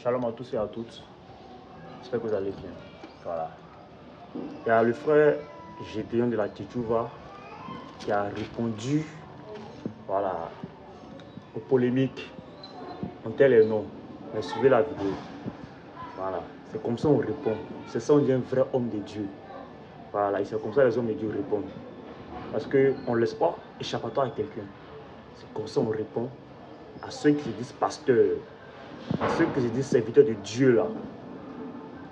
Shalom à tous et à toutes. J'espère que vous allez bien. Voilà. Il y a le frère Gédéon de la Tchouva qui a répondu, voilà, aux polémiques en tel et non. Mais suivez la vidéo. Voilà. C'est comme ça qu'on répond. C'est ça on dit un vrai homme de Dieu. Voilà. Et c'est comme ça les hommes de Dieu répondent. Parce qu'on ne laisse pas échappatoire à quelqu'un. C'est comme ça qu'on répond à ceux qui se disent pasteurs, à ceux qui se disent serviteurs de Dieu là.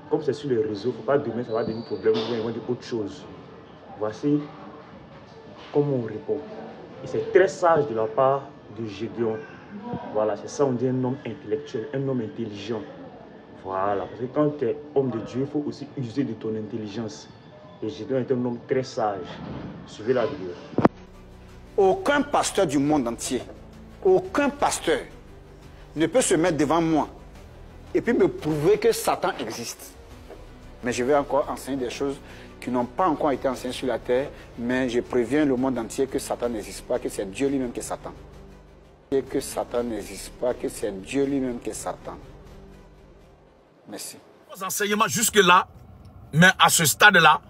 Comme c'est sur les réseaux, il ne faut pas demain ça va devenir problème, ils vont dire autre chose. Voici comment on répond. Et c'est très sage de la part de Gédéon. Voilà, c'est ça on dit un homme intellectuel, un homme intelligent. Voilà, parce que quand tu es homme de Dieu, il faut aussi user de ton intelligence. Et Gédéon est un homme très sage. Suivez la vidéo. Aucun pasteur du monde entier, aucun pasteur ne peut se mettre devant moi et puis me prouver que Satan existe. Mais je vais encore enseigner des choses qui n'ont pas encore été enseignées sur la terre, mais je préviens le monde entier que Satan n'existe pas, que c'est Dieu lui-même qui est Satan. Et que Satan n'existe pas, que c'est Dieu lui-même qui est Satan. Merci. Nos enseignements jusque-là, mais à ce stade-là,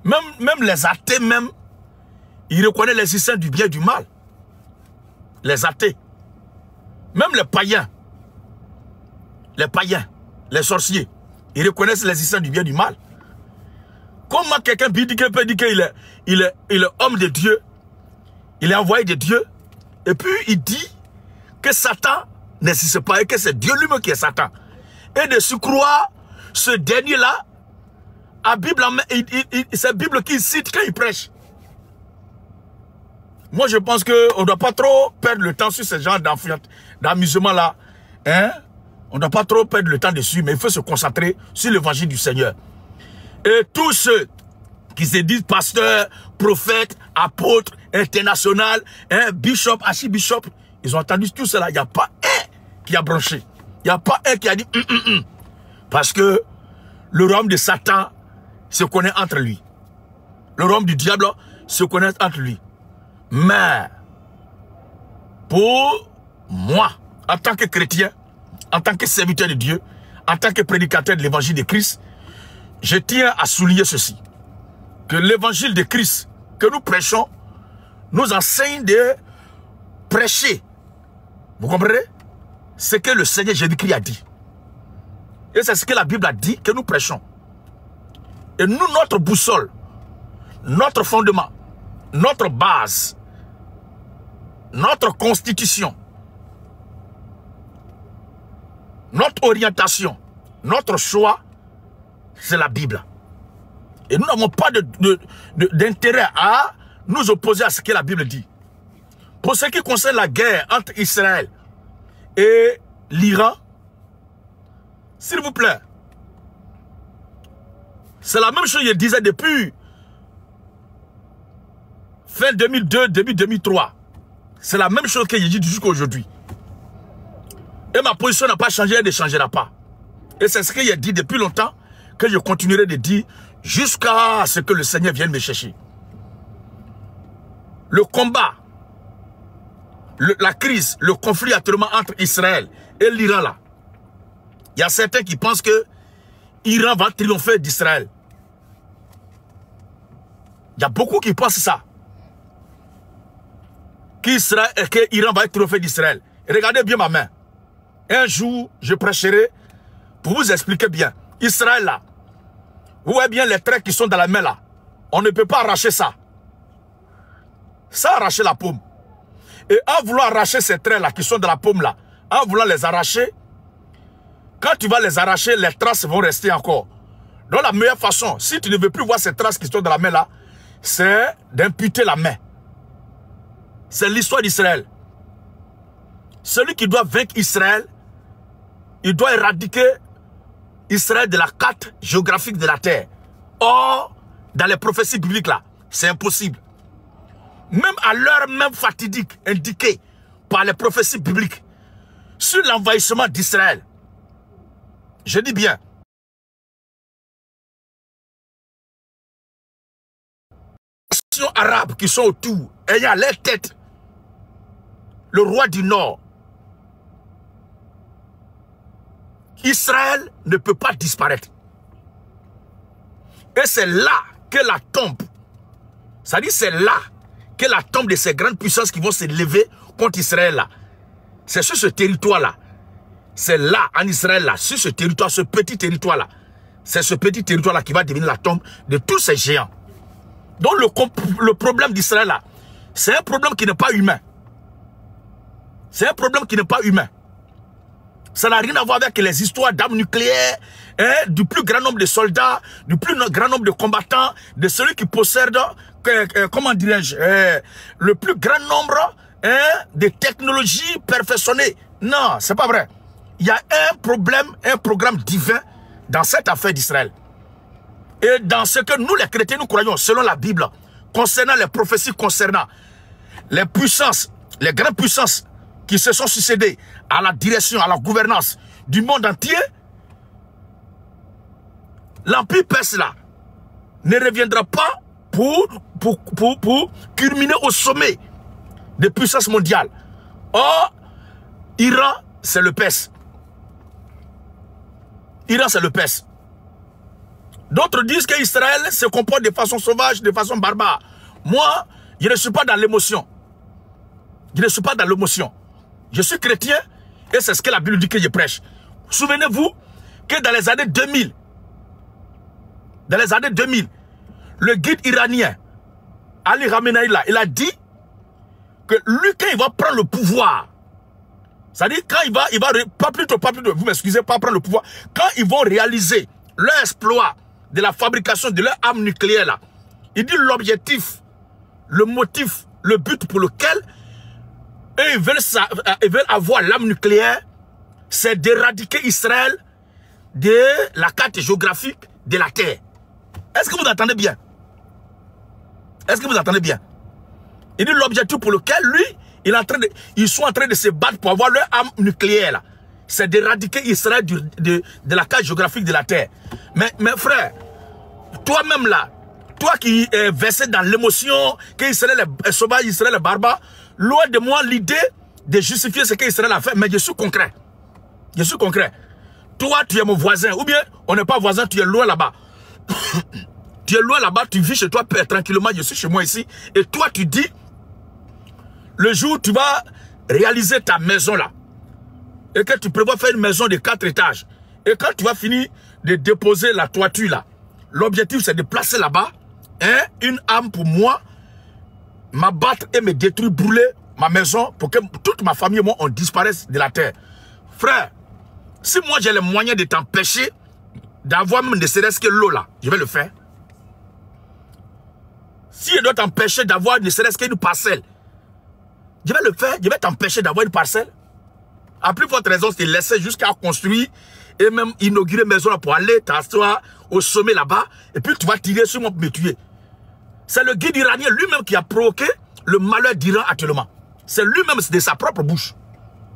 même les athées, même, ils reconnaissent l'existence du bien et du mal. Les athées. Même les païens, les sorciers, ils reconnaissent l'existence du bien et du mal. Comment quelqu'un peut dire qu'il est homme de Dieu, il est envoyé de Dieu, et puis il dit que Satan n'existe pas et que c'est Dieu lui-même qui est Satan. Et de surcroît, ce dernier-là, c'est la Bible qui cite quand il prêche. Moi, je pense qu'on ne doit pas trop perdre le temps sur ce genre d'amusement-là. Hein? On ne doit pas trop perdre le temps dessus, mais il faut se concentrer sur l'évangile du Seigneur. Et tous ceux qui se disent pasteurs, prophètes, apôtres, international, hein, bishop, archibishop, ils ont entendu tout cela. Il n'y a pas un qui a branché. Il n'y a pas un qui a dit Parce que le royaume de Satan se connaît entre lui. Le royaume du diable se connaît entre lui. Mais, pour moi, en tant que chrétien, en tant que serviteur de Dieu, en tant que prédicateur de l'évangile de Christ, je tiens à souligner ceci. Que l'évangile de Christ que nous prêchons nous enseigne de prêcher. Vous comprenez? Ce que le Seigneur Jésus-Christ a dit. Et c'est ce que la Bible a dit que nous prêchons. Et nous, notre boussole, notre fondement, notre base, notre constitution, notre orientation, notre choix, c'est la Bible. Et nous n'avons pas d'intérêt à nous opposer à ce que la Bible dit. Pour ce qui concerne la guerre entre Israël et l'Iran, s'il vous plaît, c'est la même chose que je disais depuis fin 2002, début 2003. C'est la même chose que je dis jusqu'à aujourd'hui. Et ma position n'a pas changé, elle ne changera pas. Et c'est ce que j'ai dit depuis longtemps, que je continuerai de dire jusqu'à ce que le Seigneur vienne me chercher. Le combat, la crise, le conflit actuellement entre Israël et l'Iran là, il y a certains qui pensent que l'Iran va triompher d'Israël. Il y a beaucoup qui pensent ça. Que l'Iran va triompher d'Israël. Regardez bien ma main. Un jour, je prêcherai pour vous expliquer bien. Israël là, vous voyez bien les traits qui sont dans la main là. On ne peut pas arracher ça. Ça arracher la paume. Et en voulant arracher ces traits là qui sont dans la paume là, en voulant les arracher, quand tu vas les arracher, les traces vont rester encore. Donc la meilleure façon, si tu ne veux plus voir ces traces qui sont dans la main là, c'est d'imputer la main. C'est l'histoire d'Israël. Celui qui doit vaincre Israël, il doit éradiquer Israël de la carte géographique de la terre. Or, dans les prophéties bibliques là, c'est impossible. Même à l'heure même fatidique indiquée par les prophéties bibliques sur l'envahissement d'Israël, je dis bien, les nations arabes qui sont autour, ayant leur tête, le roi du Nord, Israël ne peut pas disparaître. Et c'est là que la tombe, c'est-à-dire c'est là que la tombe de ces grandes puissances qui vont se lever contre Israël là. C'est sur ce territoire-là. C'est là, en Israël là, sur ce territoire, ce petit territoire-là. C'est ce petit territoire-là qui va devenir la tombe de tous ces géants. Donc le problème d'Israël là, c'est un problème qui n'est pas humain. C'est un problème qui n'est pas humain. Ça n'a rien à voir avec les histoires d'armes nucléaires, hein, du plus grand nombre de soldats, du plus grand nombre de combattants, de celui qui possède, comment dirais-je, le plus grand nombre de technologies perfectionnées. Non, c'est pas vrai. Il y a un problème, un programme divin dans cette affaire d'Israël. Et dans ce que nous les chrétiens, nous croyons, selon la Bible, concernant les prophéties, concernant les puissances, les grandes puissances qui se sont succédées à la direction, à la gouvernance du monde entier, l'empire perse là ne reviendra pas pour culminer au sommet des puissances mondiales. Or, Iran, c'est le Perse. Iran, c'est le Perse. D'autres disent qu'Israël se comporte de façon sauvage, de façon barbare. Moi, je ne suis pas dans l'émotion. Je ne suis pas dans l'émotion. Je suis chrétien et c'est ce que la Bible dit que je prêche. Souvenez-vous que dans les années 2000, le guide iranien, Ali Khamenei, il a dit que lui, quand il va prendre le pouvoir, c'est-à-dire quand il va pas plutôt, vous m'excusez, pas prendre le pouvoir, quand ils vont réaliser leur exploit de la fabrication de leur arme nucléaire là, il dit l'objectif, le motif, le but pour lequel eux, ils veulent avoir l'arme nucléaire, c'est d'éradiquer Israël de la carte géographique de la Terre. Est-ce que vous entendez bien? Est-ce que vous entendez bien? Il dit l'objectif pour lequel, lui, ils sont en train de se battre pour avoir leur arme nucléaire, là. C'est d'éradiquer Israël de la carte géographique de la Terre. Mais frère, toi-même là, toi qui es versé dans l'émotion, qu'Israël est sauvage, Israël est barbare, loin de moi l'idée de justifier ce qu'Israël a fait, mais je suis concret. Je suis concret. Toi, tu es mon voisin, ou bien on n'est pas voisin, tu es loin là-bas. Tu es loin là-bas, tu vis chez toi tranquillement, je suis chez moi ici. Et toi, tu dis, le jour où tu vas réaliser ta maison là, et que tu prévois faire une maison de 4 étages, et quand tu vas finir de déposer la toiture là, l'objectif c'est de placer là-bas une arme pour moi, m'abattre et me détruire, brûler ma maison pour que toute ma famille et moi on disparaisse de la terre. Frère, si moi j'ai les moyens de t'empêcher d'avoir même ne serait-ce que l'eau là, je vais le faire. Si je dois t'empêcher d'avoir ne serait-ce qu'une parcelle, je vais le faire, je vais t'empêcher d'avoir une parcelle. À plus forte raison, c'est laisser jusqu'à construire et même inaugurer une maison là pour aller t'asseoir au sommet là-bas et puis tu vas tirer sur moi pour me tuer. C'est le guide iranien lui-même qui a provoqué le malheur d'Iran actuellement. C'est lui-même de sa propre bouche.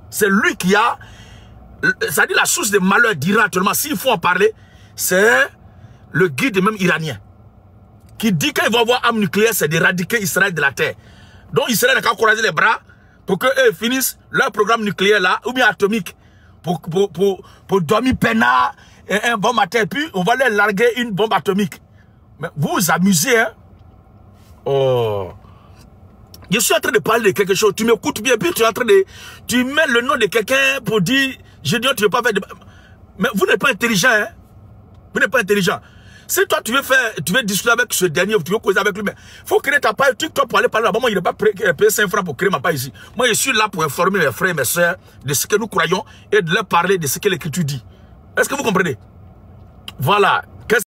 C'est lui qui a... Ça dit la source des malheurs d'Iran actuellement, s'il faut en parler, c'est le guide même iranien. Qui dit qu'il va avoir arme nucléaire, c'est d'éradiquer Israël de la terre. Donc Israël n'a qu'à croiser les bras pour qu'eux finissent leur programme nucléaire là, ou bien atomique, pour dormir peinard et un bon matin, et puis on va leur larguer une bombe atomique. Mais vous vous amusez, hein? Oh. Je suis en train de parler de quelque chose, tu m'écoutes bien, puis tu es en train de... Tu mets le nom de quelqu'un pour dire, je dis, tu ne veux pas faire de... Mais vous n'êtes pas intelligent, hein? Vous n'êtes pas intelligent. Si toi, tu veux discuter avec ce dernier, tu veux causer avec lui, mais il faut créer ta page TikTok pour aller parler là-bas. Moi, il n'a pas payé 5 francs pour créer ma page ici. Moi, je suis là pour informer mes frères et mes soeurs de ce que nous croyons et de leur parler de ce que l'Écriture dit. Est-ce que vous comprenez? Voilà.